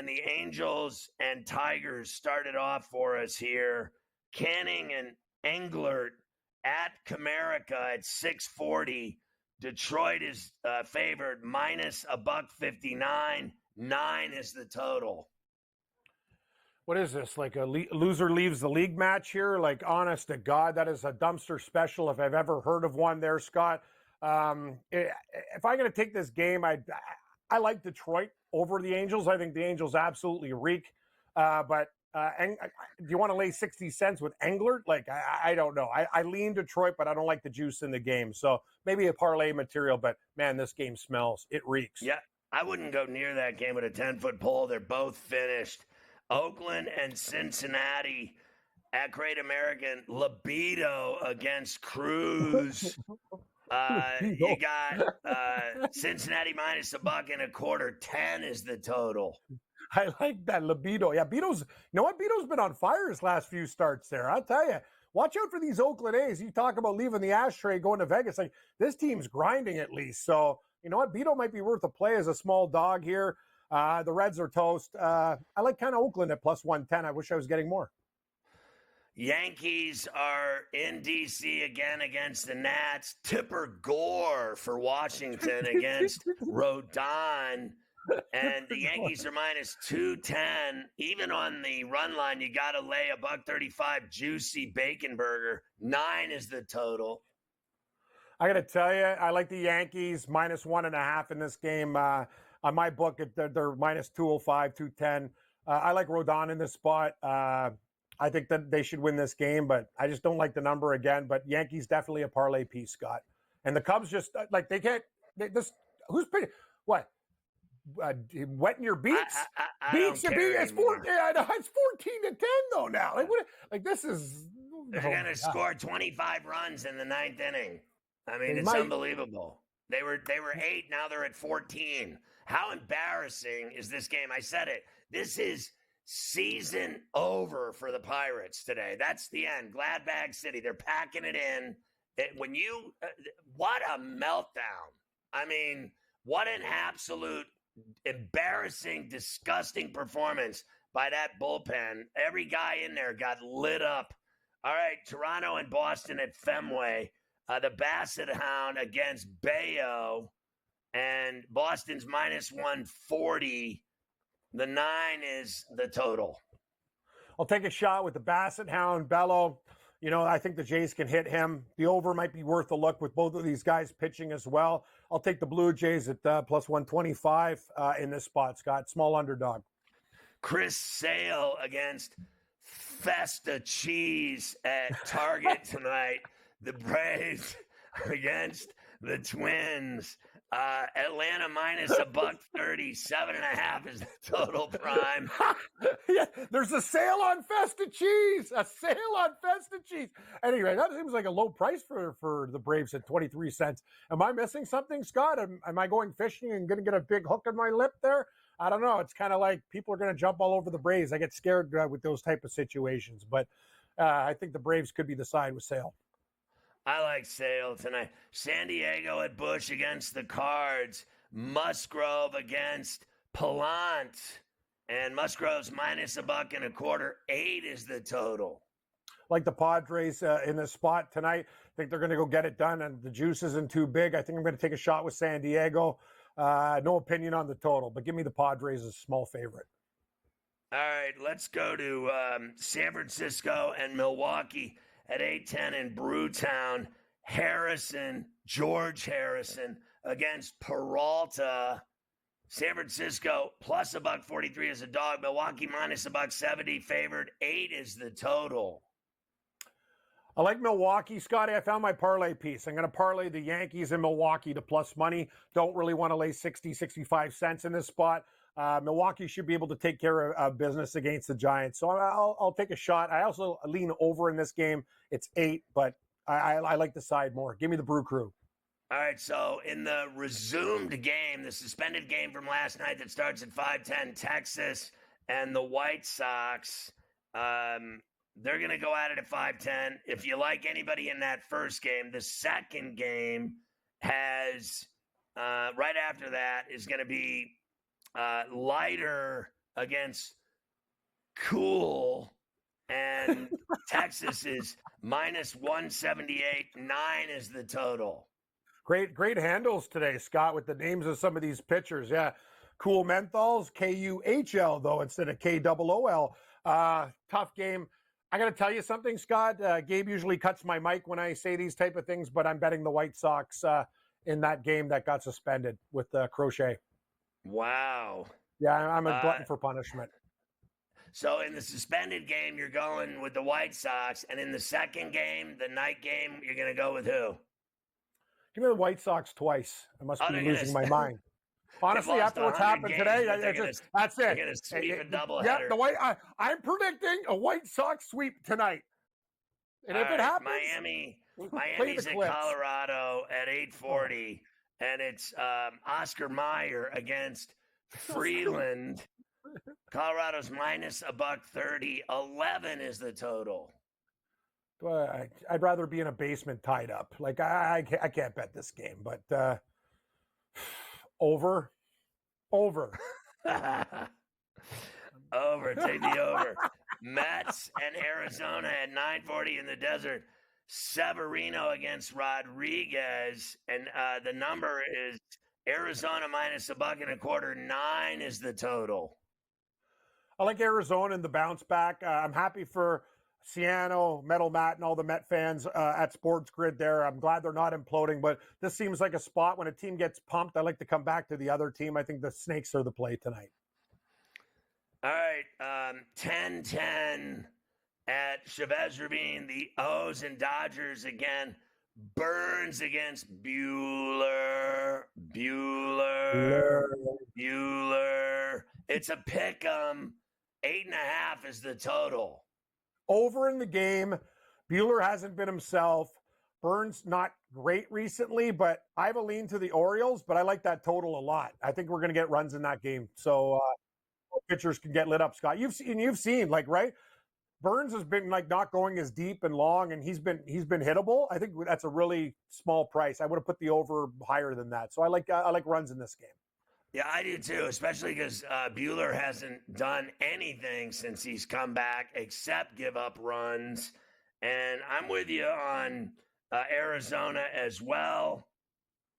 the Angels and Tigers started off for us here. Canning and Englert at Comerica at 640. Detroit is favored minus $1.59. 9 is the total. What is this? Like a loser leaves the league match here? Like, honest to God, that is a dumpster special if I've ever heard of one there, Scott. If I'm going to take this game, I like Detroit over the Angels. I think the Angels absolutely reek. But do you want to lay 60 cents with Englert? Like, I don't know. I lean Detroit, but I don't like the juice in the game. So maybe a parlay material, but man, this game smells. It reeks. Yeah, I wouldn't go near that game with a 10-foot pole. They're both finished. Oakland and Cincinnati at Great American. Libido against Cruz. You got Cincinnati minus $1.25. 10 is the total. I like that libido. Yeah, Bito's, you know what? Bito's been on fire his last few starts there. I'll tell you. Watch out for these Oakland A's. You talk about leaving the ashtray, going to Vegas. Like, this team's grinding at least. So, you know what? Bito might be worth a play as a small dog here. The Reds are toast. I like kind of Oakland at plus 110. I wish I was getting more. Yankees are in D.C. again against the Nats. Tipper Gore for Washington against Rodon. And the Yankees are minus 210. Even on the run line, you got to lay $1.35 juicy bacon burger. 9 is the total. I got to tell you, I like the Yankees minus 1.5 in this game. On my book, they're minus 205, 210. I like Rodon in this spot. I think that they should win this game, but I just don't like the number again. But Yankees definitely a parlay piece, Scott. And the Cubs just like they can't. Who's paying? What? Wetting your beats? Beats your beats. It's 14 to 10 though now. Like this is. They're going to score 25 runs in the 9th inning. I mean, it's unbelievable. They were 8. Now they're at 14. How embarrassing is this game? I said it. This is season over for the Pirates today. That's the end. Gladbag City. They're packing it in. What a meltdown. I mean, what an absolute embarrassing, disgusting performance by that bullpen. Every guy in there got lit up. All right, Toronto and Boston at Fenway. The Basset Hound against Bayo. And Boston's minus 140. The 9 is the total. I'll take a shot with the Basset Hound, Bello. You know, I think the Jays can hit him. The over might be worth a look with both of these guys pitching as well. I'll take the Blue Jays at plus 125 in this spot, Scott. Small underdog. Chris Sale against Festa Cheese at Target tonight. The Braves against the Twins. Atlanta minus $1.30. 7.5 is the total prime. Yeah, there's a sale on Festa cheese. A sale on Festa cheese. Anyway, that seems like a low price for the Braves at 23 cents. Am I missing something, Scott? Am I going fishing and going to get a big hook on my lip there? I don't know. It's kind of like people are going to jump all over the Braves. I get scared with those type of situations. But I think the Braves could be the side with Sale. I like Sale tonight. San Diego at Busch against the Cards. Musgrove against Pallant. And Musgrove's minus $1.25. 8 is the total. Like the Padres in the spot tonight. I think they're going to go get it done, and the juice isn't too big. I think I'm going to take a shot with San Diego. No opinion on the total, but give me the Padres as a small favorite. All right, let's go to San Francisco and Milwaukee at 8:10 in Brewtown. George Harrison against Peralta. San Francisco plus $1.43 as a dog. Milwaukee minus $1.70 favored. 8 is the total. I like Milwaukee, Scotty. I found my parlay piece. I'm going to parlay the Yankees and Milwaukee to plus money. Don't really want to lay 60, 65 cents in this spot. Milwaukee should be able to take care of business against the Giants. So I'll take a shot. I also lean over in this game. It's 8, but I like the side more. Give me the Brew Crew. All right, so in the resumed game, the suspended game from last night that starts at 5:10, Texas and the White Sox, they're going to go at it at 5:10. If you like anybody in that first game, the second game has, right after that, is going to be lighter against cool, and Texas is minus 178. 9 is the total. Great handles today, Scott, with the names of some of these pitchers. Yeah. Cool Menthols, Kuhl, though, instead of Kool. Tough game. I got to tell you something, Scott. Gabe usually cuts my mic when I say these type of things, but I'm betting the White Sox in that game that got suspended with Crochet. Wow. Yeah, I'm a glutton for punishment. So in the suspended game, you're going with the White Sox, and in the second game, the night game, you're going to go with who? Give me the White Sox twice. I must be losing my mind. Honestly, after what's happened today, that's it. They're going to sweep a doubleheader. Yeah, I'm predicting a White Sox sweep tonight. And if it happens, Miami's in Colorado at 8:40, and it's Oscar Mayer against Freeland. Colorado's minus $130. 11 is the total. I'd rather be in a basement tied up. Like I can't bet this game, but over. Over. Take the over. Mets and Arizona at 9:40 in the desert. Severino against Rodriguez, and the number is Arizona minus $1.25. 9 is the total. I like Arizona in the bounce back. I'm happy for Ciano, Metal Matt, and all the Met fans at SportsGrid there. I'm glad they're not imploding, but this seems like a spot when a team gets pumped. I like to come back to the other team. I think the Snakes are the play tonight. All right, 10-10 at Chavez Ravine. The O's and Dodgers again. Burns against Bueller. It's a pick 'em. 8.5 is the total. Over in the game. Bueller hasn't been himself. Burns not great recently, but I have a lean to the Orioles, but I like that total a lot. I think we're going to get runs in that game. So pitchers can get lit up, Scott. You've seen, like, right? Burns has been like not going as deep and long, and he's been hittable. I think that's a really small price. I would have put the over higher than that. So I like runs in this game. Yeah, I do too, especially because Bueller hasn't done anything since he's come back except give up runs. And I'm with you on Arizona as well.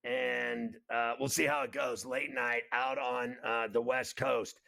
And we'll see how it goes late night out on the West Coast.